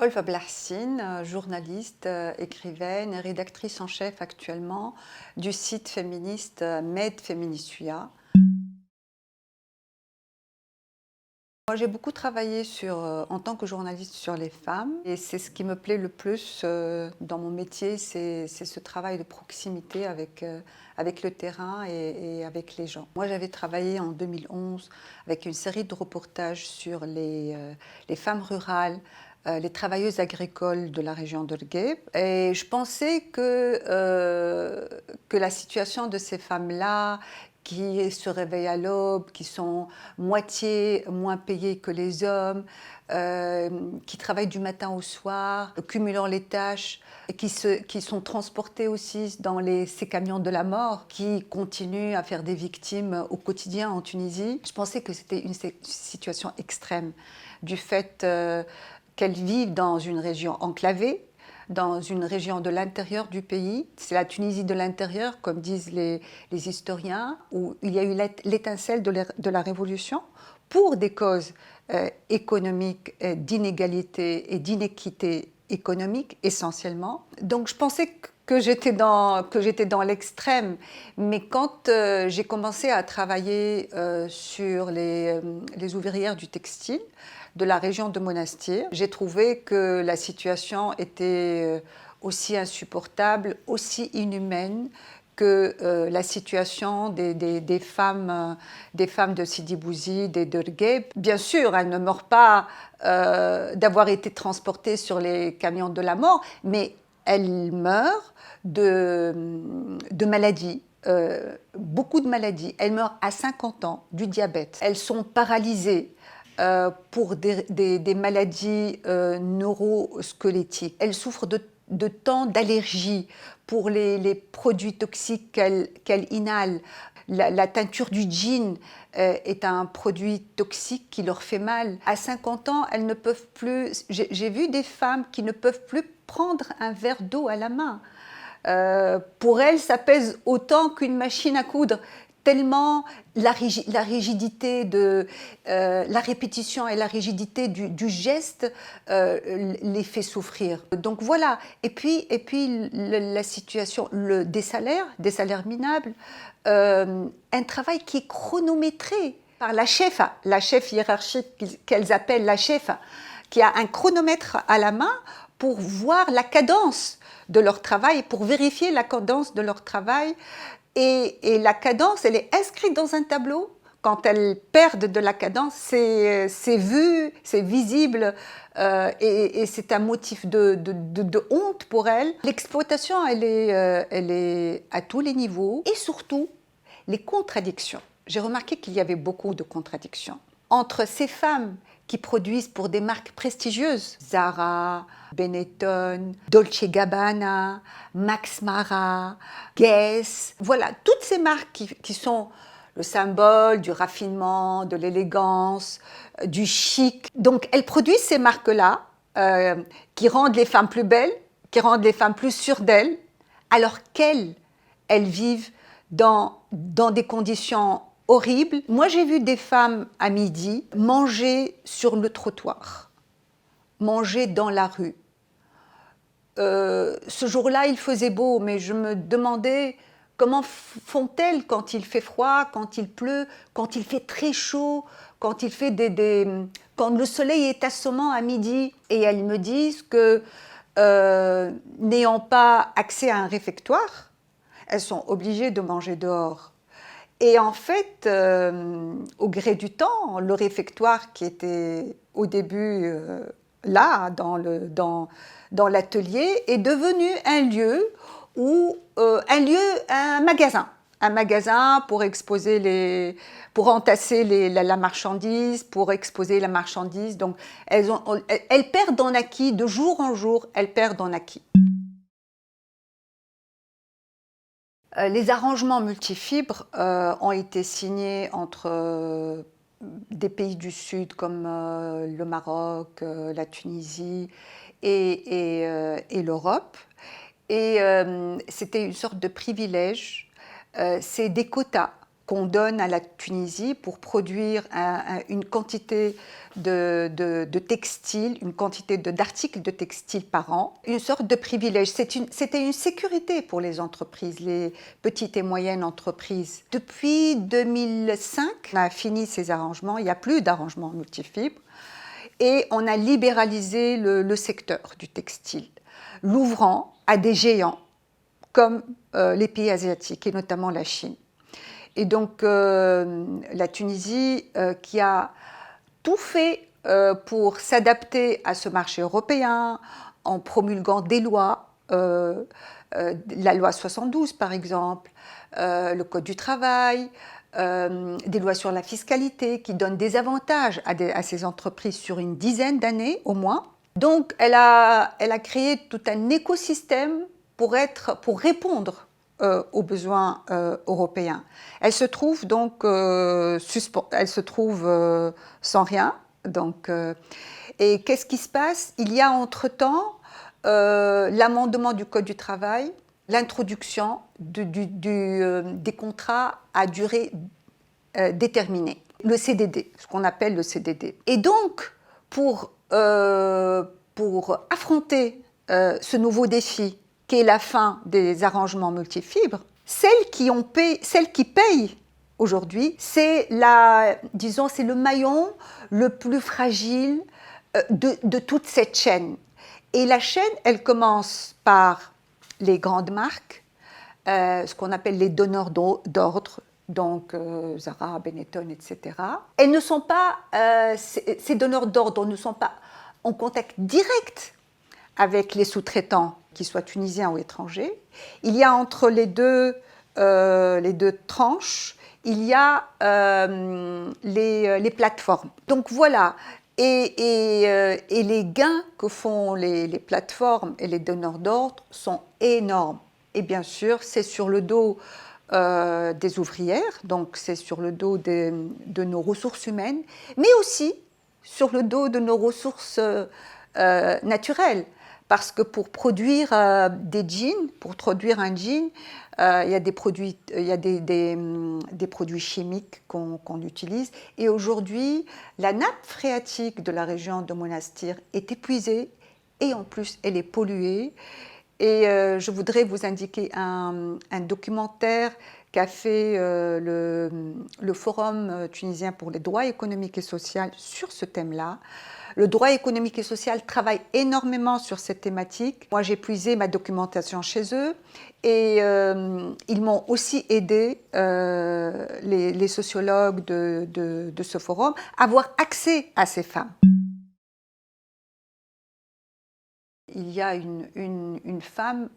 Olfa Blahcine, journaliste, écrivaine et rédactrice en chef actuellement du site féministe Med Feminisua. Moi, j'ai beaucoup travaillé en tant que journaliste sur les femmes et c'est ce qui me plaît le plus dans mon métier, c'est ce travail de proximité avec le terrain et avec les gens. Moi, j'avais travaillé en 2011 avec une série de reportages sur les femmes rurales, les travailleuses agricoles de la région d'Orgueil. Et je pensais que la situation de ces femmes-là, qui se réveillent à l'aube, qui sont moitié moins payées que les hommes, qui travaillent du matin au soir, cumulant les tâches, et qui sont transportés aussi dans ces camions de la mort, qui continuent à faire des victimes au quotidien en Tunisie. Je pensais que c'était une situation extrême, du fait qu'elles vivent dans une région enclavée, dans une région de l'intérieur du pays. C'est la Tunisie de l'intérieur, comme disent les historiens, où il y a eu l'étincelle de la révolution pour des causes économiques, d'inégalité et d'inéquité économique essentiellement. Donc je pensais que j'étais dans l'extrême, mais quand j'ai commencé à travailler sur les ouvrières du textile, de la région de Monastir, j'ai trouvé que la situation était aussi insupportable, aussi inhumaine que la situation des femmes de Sidi Bouzid et d'Orgueil. Bien sûr, elles ne meurent pas d'avoir été transportées sur les camions de la mort, mais elles meurent de maladies. Beaucoup de maladies. Elles meurent à 50 ans du diabète. Elles sont paralysées pour des maladies neurosquelettiques. Elles souffrent de tant d'allergies pour les produits toxiques qu'elles inhalent. La teinture du djinn est un produit toxique qui leur fait mal. À 50 ans, elles ne peuvent plus... J'ai vu des femmes qui ne peuvent plus prendre un verre d'eau à la main. Pour elles, ça pèse autant qu'une machine à coudre, tellement la rigidité la répétition et la rigidité du geste les fait souffrir. Donc voilà. Et puis la situation des salaires minables, un travail qui est chronométré par la chef hiérarchique qu'elles appellent la chef, qui a un chronomètre à la main pour voir la cadence de leur travail, pour vérifier la cadence de leur travail. Et la cadence, elle est inscrite dans un tableau. Quand elles perdent de la cadence, c'est vu, c'est visible et c'est un motif de honte pour elles. L'exploitation, elle est à tous les niveaux et surtout les contradictions. J'ai remarqué qu'il y avait beaucoup de contradictions entre ces femmes qui produisent pour des marques prestigieuses, Zara, Benetton, Dolce Gabbana, Max Mara, Guess, voilà, toutes ces marques qui sont le symbole du raffinement, de l'élégance, du chic. Donc elles produisent ces marques-là qui rendent les femmes plus belles, qui rendent les femmes plus sûres d'elles, alors qu'elles vivent dans des conditions horrible. Moi, j'ai vu des femmes à midi manger sur le trottoir, manger dans la rue. Ce jour-là, il faisait beau, mais je me demandais comment font-elles quand il fait froid, quand il pleut, quand il fait très chaud, quand il fait quand le soleil est assommant à midi. Et elles me disent que, n'ayant pas accès à un réfectoire, elles sont obligées de manger dehors. Et en fait, au gré du temps, le réfectoire qui était au début là, dans l'atelier, est devenu un lieu un magasin pour exposer pour entasser la marchandise, pour exposer la marchandise. Donc, elles perdent en acquis, de jour en jour, elles perdent en acquis. Les arrangements multifibres ont été signés entre des pays du Sud comme le Maroc, la Tunisie et l'Europe. Et c'était une sorte de privilège. C'est des quotas qu'on donne à la Tunisie pour produire une quantité de textiles, une quantité d'articles de textiles par an, une sorte de privilège. C'était une sécurité pour les entreprises, les petites et moyennes entreprises. Depuis 2005, on a fini ces arrangements, il n'y a plus d'arrangements multifibres, et on a libéralisé le secteur du textile, l'ouvrant à des géants comme les pays asiatiques et notamment la Chine. Et donc la Tunisie qui a tout fait pour s'adapter à ce marché européen en promulguant des lois, la loi 72 par exemple, le Code du travail, des lois sur la fiscalité qui donnent des avantages à ces entreprises sur une dizaine d'années au moins. Donc elle a créé tout un écosystème pour répondre aux besoins européens. Elle se trouve donc elle se trouve sans rien. Donc, et qu'est-ce qui se passe? Il y a entre-temps l'amendement du Code du travail, l'introduction des contrats à durée déterminée, le CDD, ce qu'on appelle le CDD. Et donc, pour affronter ce nouveau défi, qui est la fin des arrangements multifibres, celles qui payent aujourd'hui, c'est le maillon le plus fragile de toute cette chaîne. Et la chaîne, elle commence par les grandes marques, ce qu'on appelle les donneurs d'ordre, donc Zara, Benetton, etc. Elles ne sont pas, ces donneurs d'ordre ne sont pas en contact direct avec les sous-traitants, qu'ils soient tunisiens ou étrangers. Il y a entre les deux tranches, il y a les plateformes. Donc voilà, et les gains que font les plateformes et les donneurs d'ordre sont énormes. Et bien sûr, c'est sur le dos des ouvrières, donc c'est sur le dos de nos ressources humaines, mais aussi sur le dos de nos ressources naturelles. Parce que pour produire des jeans, pour produire un jean, il y a des produits chimiques qu'on utilise. Et aujourd'hui, la nappe phréatique de la région de Monastir est épuisée et en plus, elle est polluée. Et je voudrais vous indiquer un documentaire qu'a fait le Forum tunisien pour les droits économiques et sociaux sur ce thème-là. Le droit économique et social travaille énormément sur cette thématique. Moi, j'ai puisé ma documentation chez eux et ils m'ont aussi aidé, les sociologues de ce forum, à avoir accès à ces femmes. Il y a une femme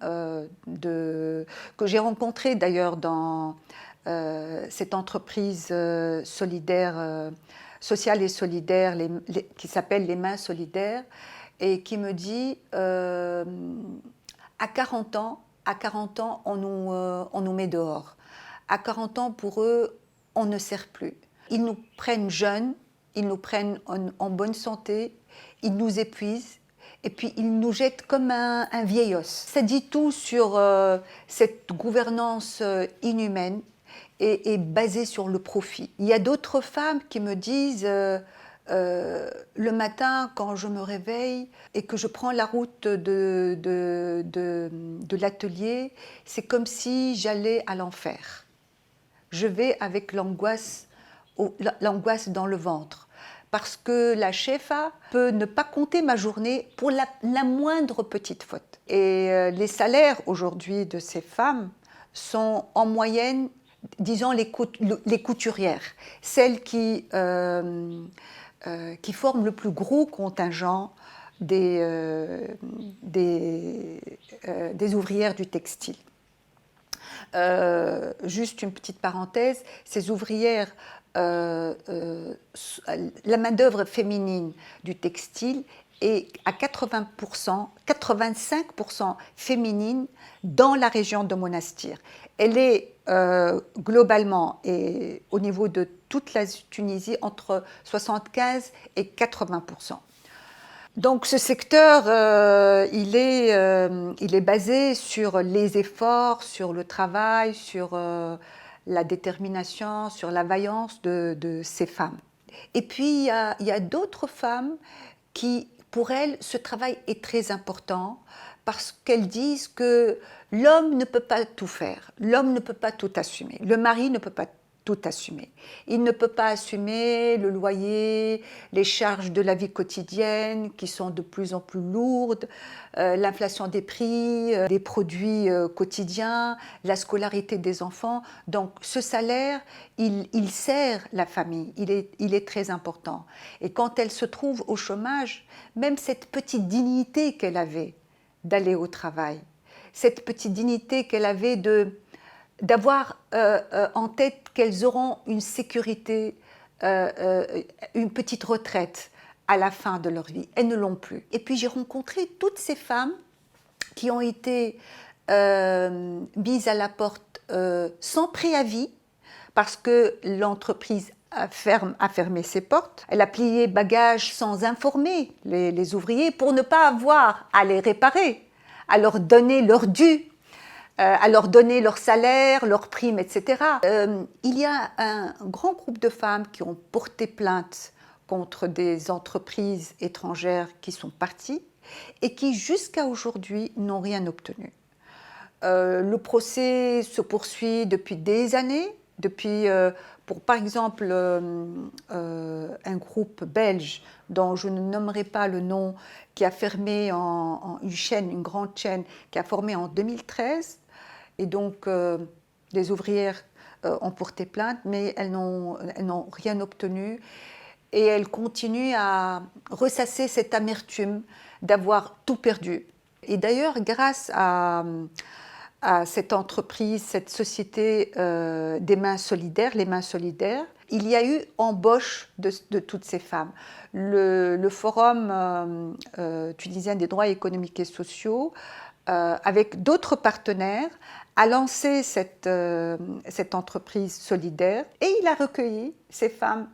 que j'ai rencontrée d'ailleurs dans cette entreprise solidaire, sociale et solidaire qui s'appelle Les Mains Solidaires et qui me dit à 40 ans, on nous met dehors. À 40 ans, pour eux, on ne sert plus. Ils nous prennent jeunes, ils nous prennent en bonne santé, ils nous épuisent. Et puis, ils nous jettent comme un vieil os. Ça dit tout sur cette gouvernance inhumaine et basée sur le profit. Il y a d'autres femmes qui me disent le matin, quand je me réveille et que je prends la route de l'atelier, c'est comme si j'allais à l'enfer. Je vais avec l'angoisse dans le ventre. Parce que la chefa peut ne pas compter ma journée pour la moindre petite faute. Et les salaires aujourd'hui de ces femmes sont en moyenne, disons, les couturières, celles qui forment le plus gros contingent des ouvrières du textile. Juste une petite parenthèse, ces ouvrières, la main-d'œuvre féminine du textile est à 80%, 85% féminine dans la région de Monastir. Elle est globalement et au niveau de toute la Tunisie entre 75 et 80%. Donc ce secteur, il est basé sur les efforts, sur le travail, sur la détermination, sur la vaillance de ces femmes. Et puis, il y a d'autres femmes qui, pour elles, ce travail est très important parce qu'elles disent que l'homme ne peut pas tout faire, l'homme ne peut pas tout assumer, le mari ne peut pas tout assumer. Il ne peut pas assumer le loyer, les charges de la vie quotidienne qui sont de plus en plus lourdes, l'inflation des prix, des produits quotidiens, la scolarité des enfants. Donc ce salaire, il sert la famille, il est très important. Et quand elle se trouve au chômage, même cette petite dignité qu'elle avait d'aller au travail, cette petite dignité qu'elle avait d'avoir en tête qu'elles auront une sécurité, une petite retraite à la fin de leur vie. Elles ne l'ont plus. Et puis j'ai rencontré toutes ces femmes qui ont été mises à la porte sans préavis parce que l'entreprise a fermé ses portes. Elle a plié bagages sans informer les ouvriers pour ne pas avoir à les réparer, à leur donner leur dû, à leur donner leur salaire, leurs primes, etc. Il y a un grand groupe de femmes qui ont porté plainte contre des entreprises étrangères qui sont parties et qui, jusqu'à aujourd'hui, n'ont rien obtenu. Le procès se poursuit depuis des années, pour par exemple un groupe belge dont je ne nommerai pas le nom, qui a fermé une grande chaîne qui a formé en 2013. Et donc, les ouvrières ont porté plainte, mais elles n'ont rien obtenu. Et elles continuent à ressasser cette amertume d'avoir tout perdu. Et d'ailleurs, grâce à cette entreprise, cette société des mains solidaires, les mains solidaires, il y a eu embauche de toutes ces femmes. Le Forum tunisien des droits économiques et sociaux, avec d'autres partenaires, a lancé cette entreprise solidaire et il a recueilli ces femmes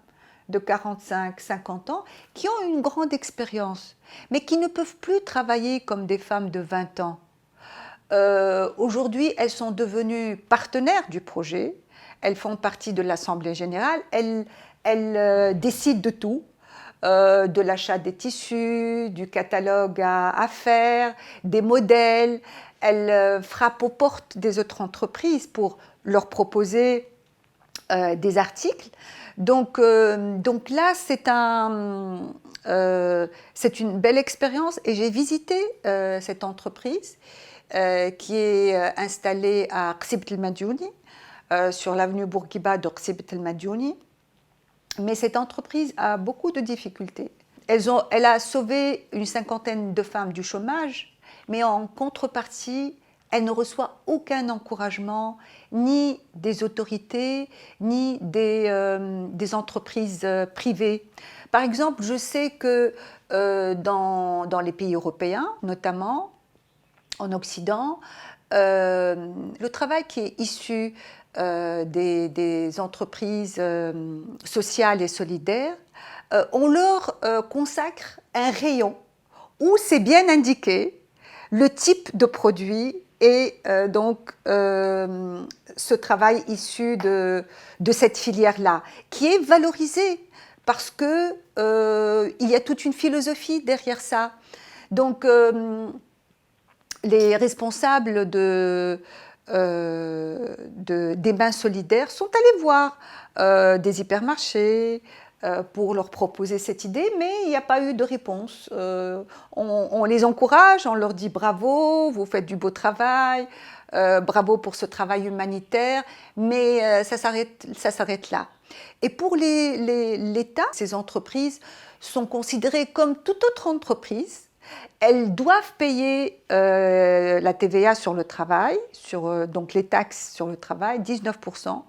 de 45-50 ans qui ont une grande expérience, mais qui ne peuvent plus travailler comme des femmes de 20 ans. Aujourd'hui, elles sont devenues partenaires du projet, elles font partie de l'Assemblée générale, elles décident de tout, de l'achat des tissus, du catalogue à faire, des modèles. Elles frappent aux portes des autres entreprises pour leur proposer des articles. Donc là, c'est une belle expérience et j'ai visité cette entreprise qui est installée à Ksibet El Madjouni, sur l'avenue Bourguiba de Ksibet El Madjouni. Mais cette entreprise a beaucoup de difficultés. Elle a sauvé une cinquantaine de femmes du chômage, mais en contrepartie, elle ne reçoit aucun encouragement, ni des autorités, ni des entreprises privées. Par exemple, je sais que dans les pays européens, notamment en Occident, le travail qui est issu des entreprises sociales et solidaires, on leur consacre un rayon où c'est bien indiqué le type de produit et donc ce travail issu de cette filière-là, qui est valorisé parce qu'il y a toute une philosophie derrière ça. Donc les responsables des mains solidaires sont allés voir des hypermarchés pour leur proposer cette idée, mais il n'y a pas eu de réponse. On les encourage, on leur dit bravo, vous faites du beau travail, bravo pour ce travail humanitaire, mais ça s'arrête là. Et pour l'État, ces entreprises sont considérées comme toute autre entreprise. Elles doivent payer la TVA sur le travail, donc les taxes sur le travail, 19%.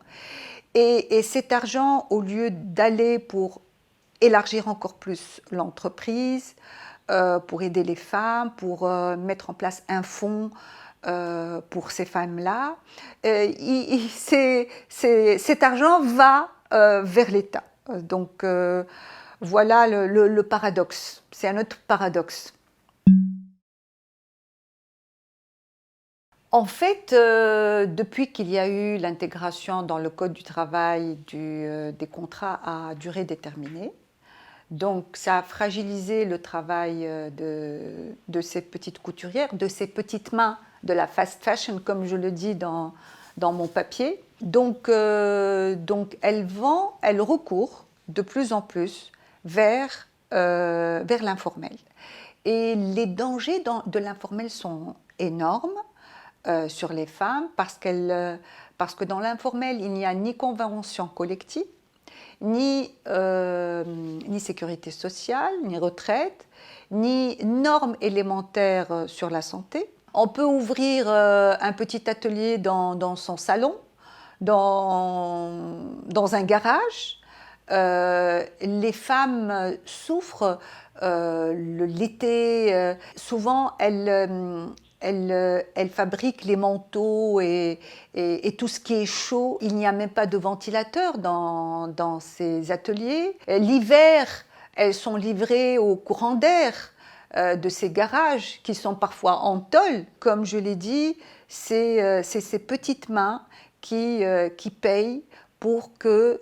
Et cet argent, au lieu d'aller pour élargir encore plus l'entreprise, pour aider les femmes, pour mettre en place un fonds pour ces femmes-là, cet argent va vers l'État. Donc voilà le paradoxe. C'est un autre paradoxe. En fait, depuis qu'il y a eu l'intégration dans le Code du travail des contrats à durée déterminée, donc ça a fragilisé le travail de ces petites couturières, de ces petites mains de la fast fashion, comme je le dis dans mon papier. Donc elles recourent de plus en plus vers l'informel. Et les dangers de l'informel sont énormes sur les femmes parce que dans l'informel, il n'y a ni convention collective, ni sécurité sociale, ni retraite, ni normes élémentaires sur la santé. On peut ouvrir un petit atelier dans son salon, dans un garage. Les femmes souffrent l'été. Souvent, elles fabriquent les manteaux et tout ce qui est chaud. Il n'y a même pas de ventilateur dans ces ateliers. L'hiver, elles sont livrées au courant d'air de ces garages qui sont parfois en tôle. Comme je l'ai dit, c'est ces petites mains qui payent pour que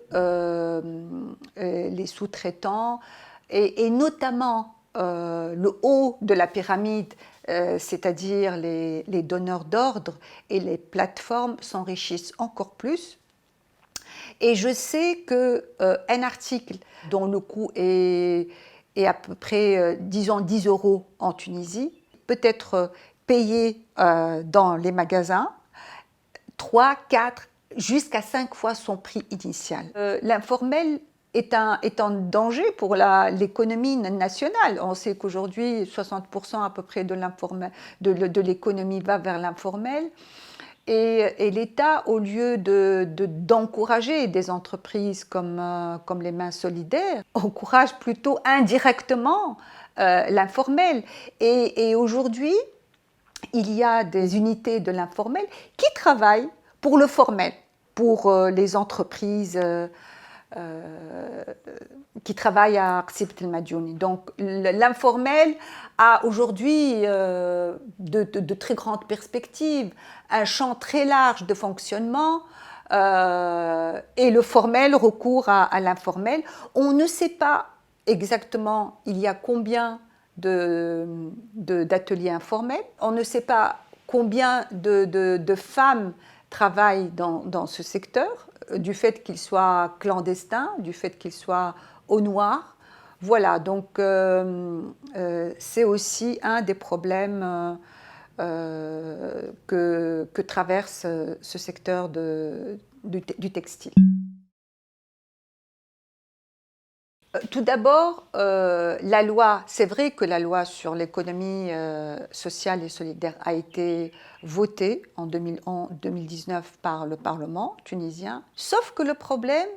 les sous-traitants et notamment le haut de la pyramide, c'est-à-dire les donneurs d'ordre et les plateformes s'enrichissent encore plus. Et je sais qu'un article dont le coût est à peu près, disons, 10 € en Tunisie, peut être payé dans les magasins 3, 4, jusqu'à 5 fois son prix initial. L'informel est un danger pour l'économie nationale. On sait qu'aujourd'hui, 60% à peu près de l'économie va vers l'informel. Et l'État, au lieu d'encourager des entreprises comme les Mains Solidaires, encourage plutôt indirectement l'informel. Et aujourd'hui, il y a des unités de l'informel qui travaillent pour le formel, pour les entreprises qui travaillent à Ksibt El Madjouni. Donc l'informel a aujourd'hui de très grandes perspectives, un champ très large de fonctionnement et le formel recourt à l'informel. On ne sait pas exactement il y a combien d'ateliers informels. On ne sait pas combien de femmes travaillent dans ce secteur, du fait qu'il soit clandestin, du fait qu'il soit au noir. Voilà, donc c'est aussi un des problèmes que traverse ce secteur du textile. Tout d'abord, la loi, c'est vrai que la loi sur l'économie sociale et solidaire a été votée en 2019 par le Parlement tunisien, sauf que le problème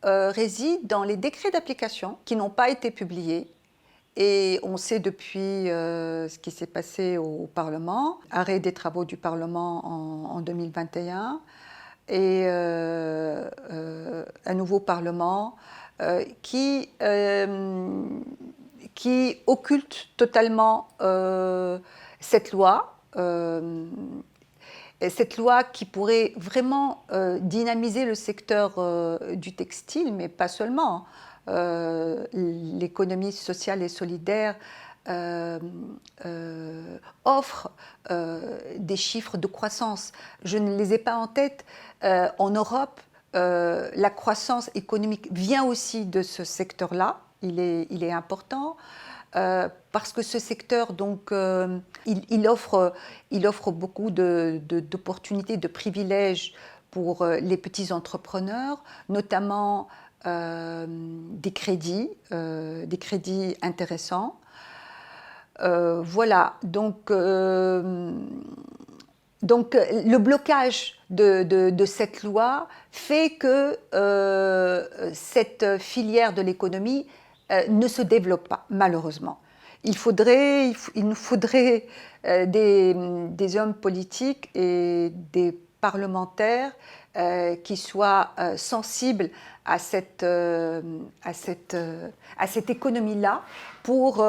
réside dans les décrets d'application qui n'ont pas été publiés. Et on sait depuis ce qui s'est passé au Parlement, arrêt des travaux du Parlement en 2021 et un nouveau Parlement qui occulte totalement cette loi. Cette loi qui pourrait vraiment dynamiser le secteur du textile, mais pas seulement. L'économie sociale et solidaire offre des chiffres de croissance. Je ne les ai pas en tête. En Europe, la croissance économique vient aussi de ce secteur-là. Il est important. Parce que ce secteur, donc, il offre beaucoup d'opportunités, de privilèges pour les petits entrepreneurs, notamment des crédits intéressants. Voilà, donc le blocage de cette loi fait que cette filière de l'économie ne se développe pas, malheureusement. Il nous faudrait des hommes politiques et des parlementaires qui soient sensibles à cette économie-là pour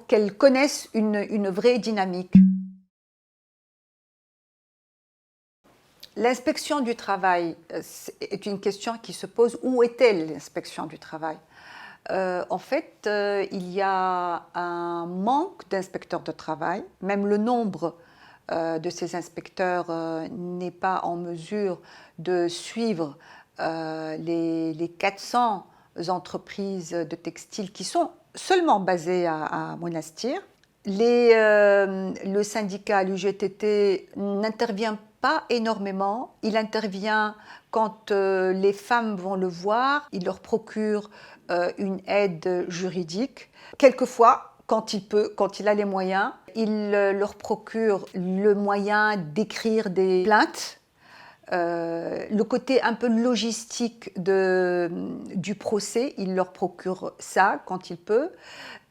qu'elle connaisse une vraie dynamique. L'inspection du travail est une question qui se pose. Où est-elle, l'inspection du travail? En fait, il y a un manque d'inspecteurs de travail. Même le nombre de ces inspecteurs n'est pas en mesure de suivre les 400 entreprises de textile qui sont seulement basées à Monastir. Le syndicat, l'UGTT, n'intervient pas énormément. Il intervient quand les femmes vont le voir. Il leur procure une aide juridique. Quelquefois, quand il peut, quand il a les moyens, il leur procure le moyen d'écrire des plaintes. Le côté un peu logistique du procès, il leur procure ça quand il peut.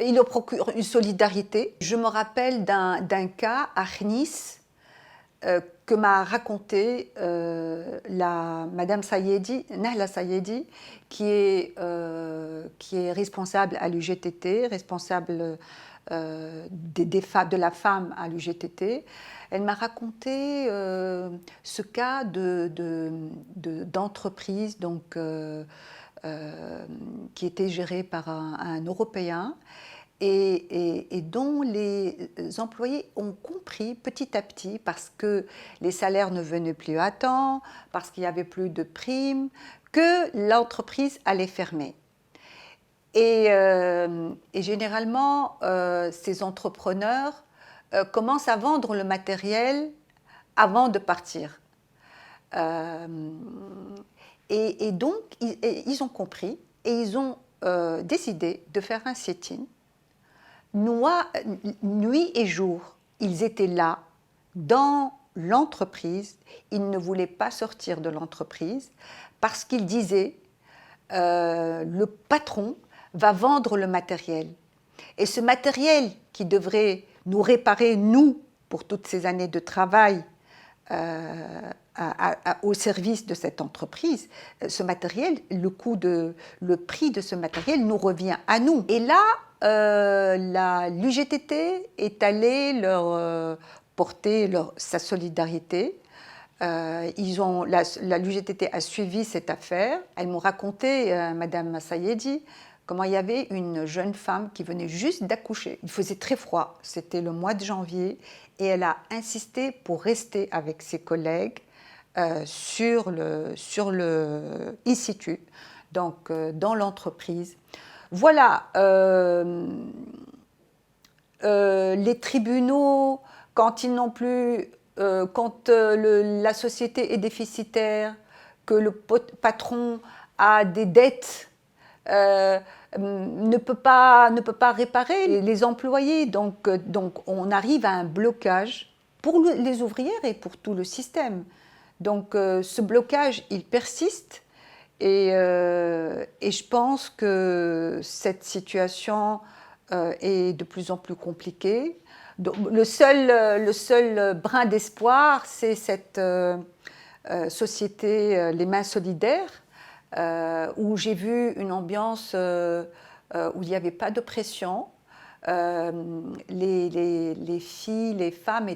Il leur procure une solidarité. Je me rappelle d'un cas à Nice que m'a raconté Madame Sayedi, Nahla Sayedi, qui est responsable à l'UGTT, responsable de la femme à l'UGTT. Elle m'a raconté ce cas d'entreprise qui était gérée par un Européen et dont les employés ont compris petit à petit, parce que les salaires ne venaient plus à temps, parce qu'il n'y avait plus de primes, que l'entreprise allait fermer. Et généralement, ces entrepreneurs commencent à vendre le matériel avant de partir. Et donc, ils ont compris et ils ont décidé de faire un sit-in. Nuit et jour, ils étaient là, dans l'entreprise. Ils ne voulaient pas sortir de l'entreprise parce qu'ils disaient le patron va vendre le matériel. Et ce matériel qui devrait nous réparer, nous, pour toutes ces années de travail au service de cette entreprise, ce matériel, le prix de ce matériel nous revient à nous. Et là, l'UGTT est allée leur porter sa solidarité. L'UGTT a suivi cette affaire. Elles m'ont raconté, Madame Sayedi, comment il y avait une jeune femme qui venait juste d'accoucher. Il faisait très froid, c'était le mois de janvier, et elle a insisté pour rester avec ses collègues sur le in-situ, donc dans l'entreprise. Voilà, les tribunaux, quand ils n'ont plus, quand la société est déficitaire, que le patron a des dettes, ne peut pas réparer les employés. Donc on arrive à un blocage pour les ouvrières et pour tout le système. Donc ce blocage, il persiste. Et je pense que cette situation est de plus en plus compliquée. Donc, le seul brin d'espoir, c'est cette société Les Mains Solidaires, où j'ai vu une ambiance où il n'y avait pas de pression. Les filles, les femmes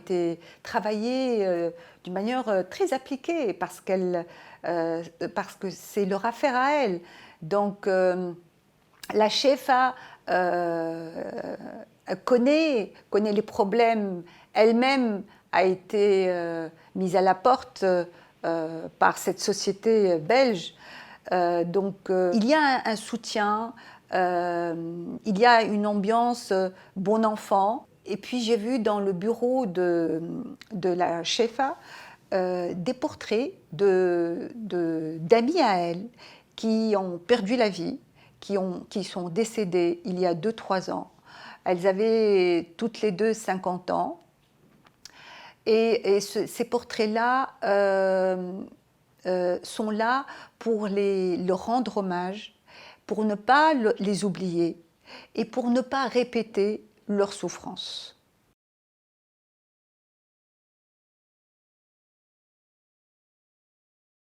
travaillaient d'une manière très appliquée parce que c'est leur affaire à elles. Donc la chefa connaît les problèmes. Elle-même a été mise à la porte par cette société belge. Donc il y a un soutien. Il y a une ambiance bon enfant. Et puis j'ai vu dans le bureau de la chefa des portraits d'amis à elle qui ont perdu la vie, qui sont décédés il y a 2-3 ans. Elles avaient toutes les deux 50 ans. Et ces portraits-là sont là pour leur rendre hommage, pour ne pas les oublier et pour ne pas répéter leur souffrance.